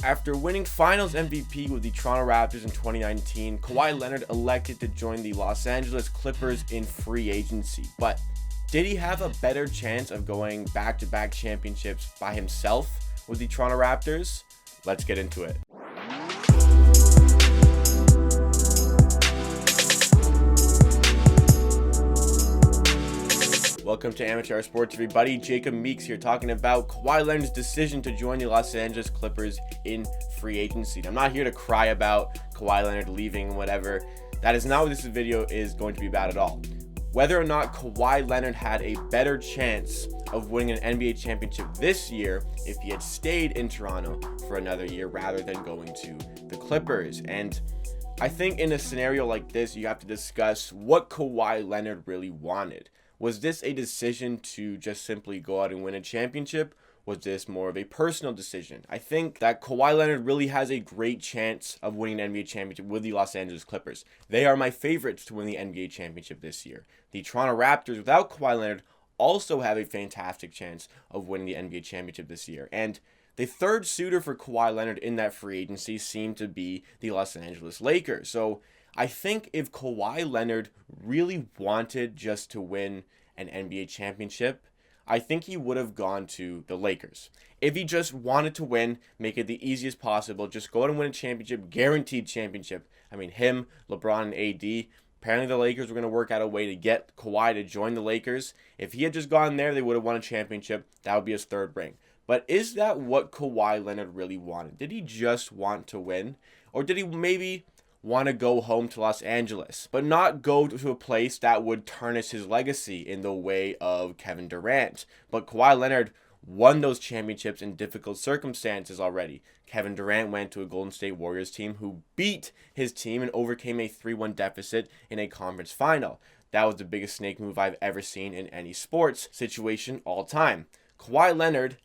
After winning Finals MVP with the Toronto Raptors in 2019, Kawhi Leonard elected to join the Los Angeles Clippers in free agency. But did he have a better chance of going back-to-back championships by himself with the Toronto Raptors? Let's get into it. Welcome to Amateur Sports, everybody. Jacob Meeks here talking about Kawhi Leonard's decision to join the Los Angeles Clippers in free agency. I'm not here to cry about Kawhi Leonard leaving and whatever. That is not what this video is going to be about at all. Whether or not Kawhi Leonard had a better chance of winning an NBA championship this year if he had stayed in Toronto for another year rather than going to the Clippers. And I think in a scenario like this, you have to discuss what Kawhi Leonard really wanted. Was this a decision to just simply go out and win a championship? Was this more of a personal decision? I think that Kawhi Leonard really has a great chance of winning an NBA championship with the Los Angeles Clippers. They are my favorites to win the NBA championship this year. The Toronto Raptors, without Kawhi Leonard, also have a fantastic chance of winning the NBA championship this year. And the third suitor for Kawhi Leonard in that free agency seemed to be the Los Angeles Lakers. So I think if Kawhi Leonard really wanted just to win an NBA championship, I think he would have gone to the Lakers. If he just wanted to win, make it the easiest possible, just go out and win a championship, guaranteed championship. I mean, him, LeBron, and AD, apparently the Lakers were going to work out a way to get Kawhi to join the Lakers. If he had just gone there, they would have won a championship. That would be his third ring. But is that what Kawhi Leonard really wanted? Did he just want to win? Or did he maybe want to go home to Los Angeles, but not go to a place that would tarnish his legacy in the way of Kevin Durant? But Kawhi Leonard won those championships in difficult circumstances already. Kevin Durant went to a Golden State Warriors team who beat his team and overcame a 3-1 deficit in a conference final. That was the biggest snake move I've ever seen in any sports situation all time. Kawhi Leonard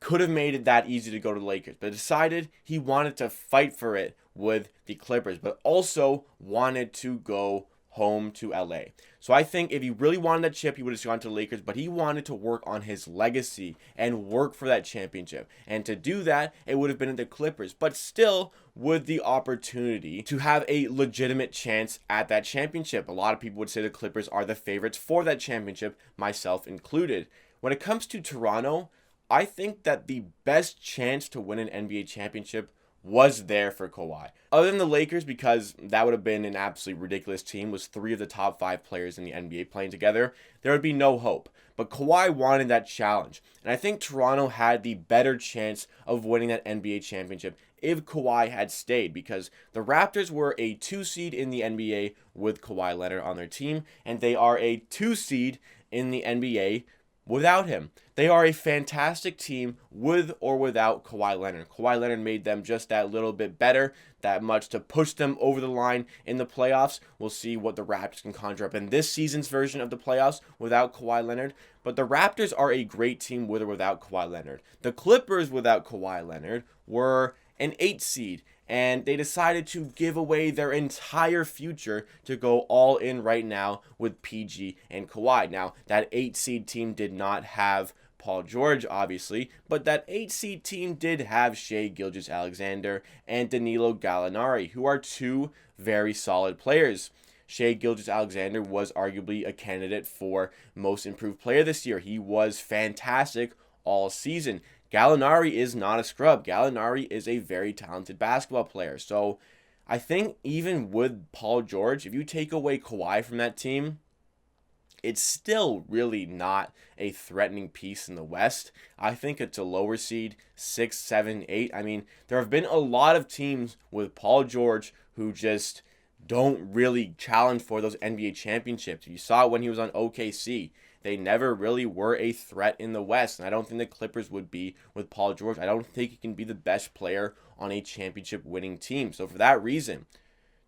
could have made it that easy to go to the Lakers, but decided he wanted to fight for it with the Clippers, but also wanted to go home to LA. So I think if he really wanted that chip, he would have gone to the Lakers, but he wanted to work on his legacy and work for that championship. And to do that, it would have been at the Clippers, but still with the opportunity to have a legitimate chance at that championship. A lot of people would say the Clippers are the favorites for that championship, myself included. When it comes to Toronto, I think that the best chance to win an NBA championship was there for Kawhi. Other than the Lakers, because that would have been an absolutely ridiculous team, was 3 of the top 5 players in the NBA playing together, there would be no hope. But Kawhi wanted that challenge. And I think Toronto had the better chance of winning that NBA championship if Kawhi had stayed, because the Raptors were a 2 seed in the NBA with Kawhi Leonard on their team, and they are a 2 seed in the NBA without him. They are a fantastic team with or without Kawhi Leonard. Kawhi Leonard made them just that little bit better, that much to push them over the line in the playoffs. We'll see what the Raptors can conjure up in this season's version of the playoffs without Kawhi Leonard. But the Raptors are a great team with or without Kawhi Leonard. The Clippers without Kawhi Leonard were an 8 seed. And they decided to give away their entire future to go all in right now with PG and Kawhi. Now, that 8 seed team did not have Paul George, obviously, but that 8 seed team did have Shai Gilgeous-Alexander and Danilo Gallinari, who are 2 very solid players. Shai Gilgeous-Alexander was arguably a candidate for most improved player this year. He was fantastic all season. Gallinari is not a scrub. Gallinari is a very talented basketball player. So I think even with Paul George, if you take away Kawhi from that team, it's still really not a threatening piece in the West. I think it's a lower seed, 6, 7, 8. I mean, there have been a lot of teams with Paul George who just don't really challenge for those NBA championships. You saw it when he was on OKC. They never really were a threat in the West, and I don't think the Clippers would be with Paul George. I don't think he can be the best player on a championship-winning team. So for that reason,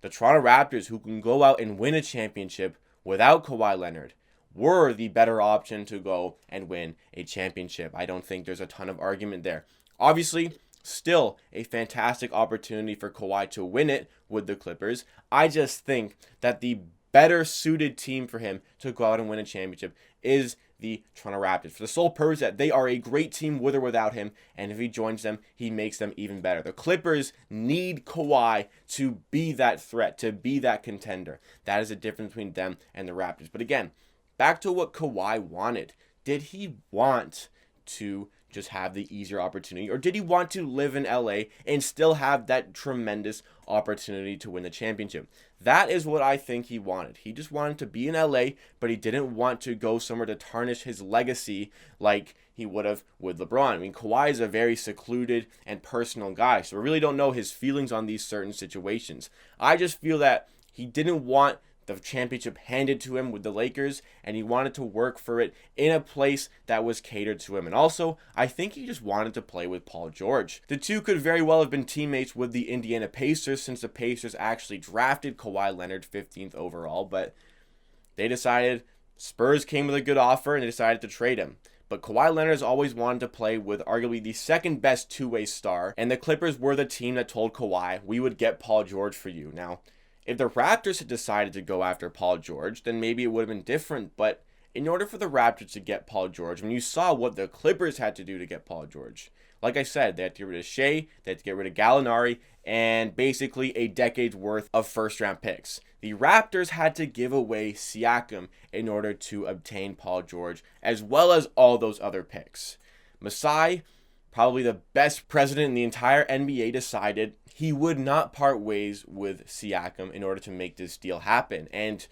the Toronto Raptors, who can go out and win a championship without Kawhi Leonard, were the better option to go and win a championship. I don't think there's a ton of argument there. Obviously, still a fantastic opportunity for Kawhi to win it with the Clippers. I just think that the better suited team for him to go out and win a championship is the Toronto Raptors, for the sole purpose that they are a great team with or without him, and if he joins them, he makes them even better. The Clippers need Kawhi to be that threat, to be that contender. That is the difference between them and the Raptors. But again, back to what Kawhi wanted. Did he want to just have the easier opportunity, or did he want to live in LA and still have that tremendous opportunity to win the championship? That is what I think he wanted. He just wanted to be in LA, but he didn't want to go somewhere to tarnish his legacy like he would have with LeBron. I mean, Kawhi is a very secluded and personal guy, so we really don't know his feelings on these certain situations. I just feel that he didn't want the championship handed to him with the Lakers, and he wanted to work for it in a place that was catered to him. And also, I think he just wanted to play with Paul George. The two could very well have been teammates with the Indiana Pacers, since the Pacers actually drafted Kawhi Leonard 15th overall, but they decided Spurs came with a good offer and they decided to trade him. But Kawhi Leonard has always wanted to play with arguably the second best two-way star, and the Clippers were the team that told Kawhi, we would get Paul George for you. Now, if the Raptors had decided to go after Paul George, then maybe it would have been different. But in order for the Raptors to get Paul George, when you saw what the Clippers had to do to get Paul George, like I said, they had to get rid of Shea, they had to get rid of Gallinari, and basically a decade's worth of first-round picks. The Raptors had to give away Siakam in order to obtain Paul George, as well as all those other picks. Masai, probably the best president in the entire NBA, decided he would not part ways with Siakam in order to make this deal happen. And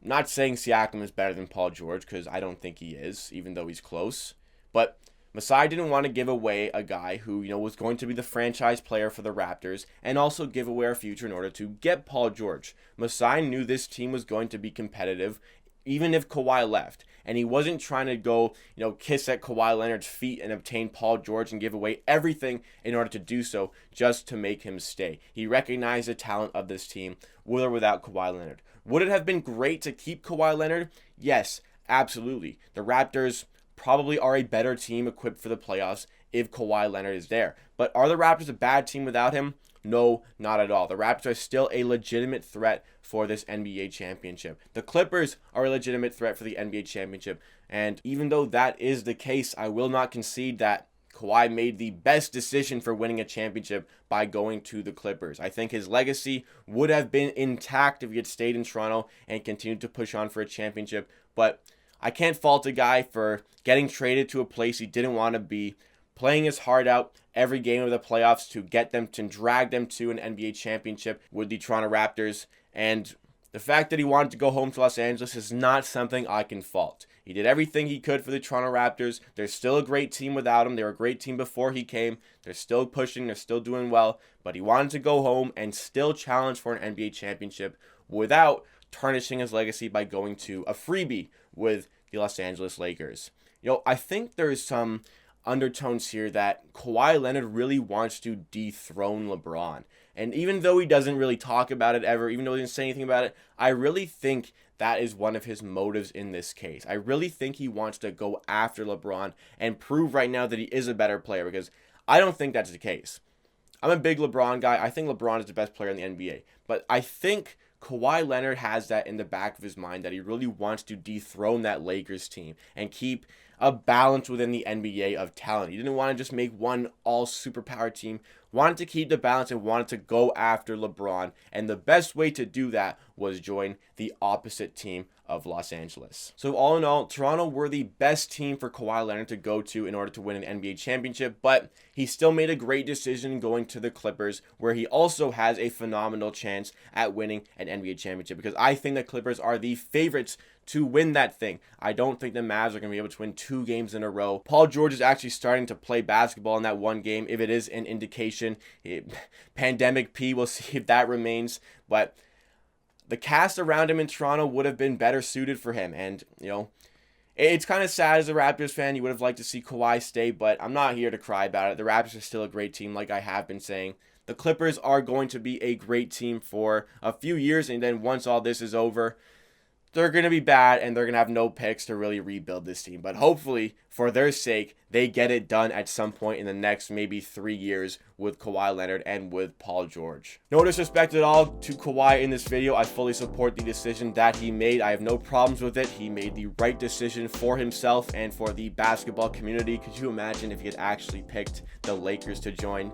I'm not saying Siakam is better than Paul George, because I don't think he is, even though he's close. But Masai didn't want to give away a guy who, was going to be the franchise player for the Raptors, and also give away our future in order to get Paul George. Masai knew this team was going to be competitive, even if Kawhi left. And he wasn't trying to go, kiss at Kawhi Leonard's feet and obtain Paul George and give away everything in order to do so, just to make him stay. He recognized the talent of this team, with or without Kawhi Leonard. Would it have been great to keep Kawhi Leonard? Yes, absolutely. The Raptors probably are a better team equipped for the playoffs if Kawhi Leonard is there. But are the Raptors a bad team without him? No, not at all. The Raptors are still a legitimate threat for this NBA championship. The Clippers are a legitimate threat for the NBA championship. And even though that is the case, I will not concede that Kawhi made the best decision for winning a championship by going to the Clippers. I think his legacy would have been intact if he had stayed in Toronto and continued to push on for a championship. But I can't fault a guy for getting traded to a place he didn't want to be, playing his heart out every game of the playoffs to get them, to drag them to an NBA championship with the Toronto Raptors. And the fact that he wanted to go home to Los Angeles is not something I can fault. He did everything he could for the Toronto Raptors. They're still a great team without him. They were a great team before he came. They're still pushing. They're still doing well. But he wanted to go home and still challenge for an NBA championship without tarnishing his legacy by going to a freebie with the Los Angeles Lakers. I think there is some undertones here that Kawhi Leonard really wants to dethrone LeBron. And even though he doesn't really talk about it ever, even though he doesn't say anything about it, I really think that is one of his motives in this case. I really think he wants to go after LeBron and prove right now that he is a better player, because I don't think that's the case. I'm a big LeBron guy. I think LeBron is the best player in the NBA. But I think Kawhi Leonard has that in the back of his mind, that he really wants to dethrone that Lakers team and keep a balance within the NBA of talent. He didn't want to just make one all superpower team, wanted to keep the balance and wanted to go after LeBron. And the best way to do that was join the opposite team of Los Angeles. So all in all, Toronto were the best team for Kawhi Leonard to go to in order to win an NBA championship, but he still made a great decision going to the Clippers, where he also has a phenomenal chance at winning an NBA championship, because I think the Clippers are the favorites to win that thing. I don't think the Mavs are going to be able to win 2 games in a row. Paul George is actually starting to play basketball in that one game, if it is an indication. Pandemic P, we'll see if that remains, but the cast around him in Toronto would have been better suited for him. And, it's kind of sad as a Raptors fan. You would have liked to see Kawhi stay, but I'm not here to cry about it. The Raptors are still a great team, like I have been saying. The Clippers are going to be a great team for a few years, and then once all this is over, they're going to be bad and they're going to have no picks to really rebuild this team. But hopefully, for their sake, they get it done at some point in the next maybe 3 years with Kawhi Leonard and with Paul George. No disrespect at all to Kawhi in this video. I fully support the decision that he made. I have no problems with it. He made the right decision for himself and for the basketball community. Could you imagine if he had actually picked the Lakers to join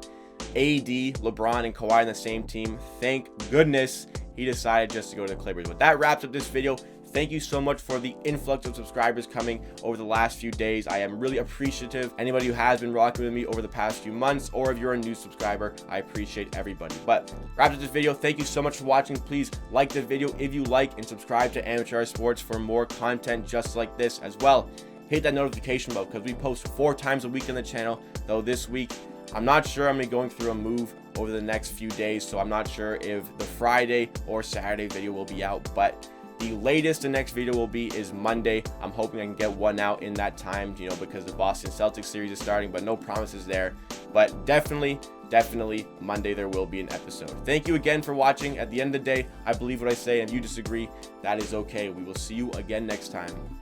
AD, LeBron, and Kawhi in the same team? Thank goodness he decided just to go to the Clippers. But that wraps up this video. Thank you so much for the influx of subscribers coming over the last few days. I am really appreciative. Anybody who has been rocking with me over the past few months, or if you're a new subscriber, I appreciate everybody. But wraps up this video. Thank you so much for watching. Please like the video if you like, and subscribe to Amateur Sports for more content just like this as well. Hit that notification bell because we post 4 times a week on the channel. Though this week, I'm not sure. I'm going to be going through a move over the next few days, so I'm not sure if the Friday or Saturday video will be out, but the latest the next video will be is Monday. I'm hoping I can get one out in that time, because the Boston Celtics series is starting, but no promises there. But definitely Monday there will be an episode. Thank you again for watching. At the end of the day, I believe what I say, and if you disagree, that is okay. We will see you again next time.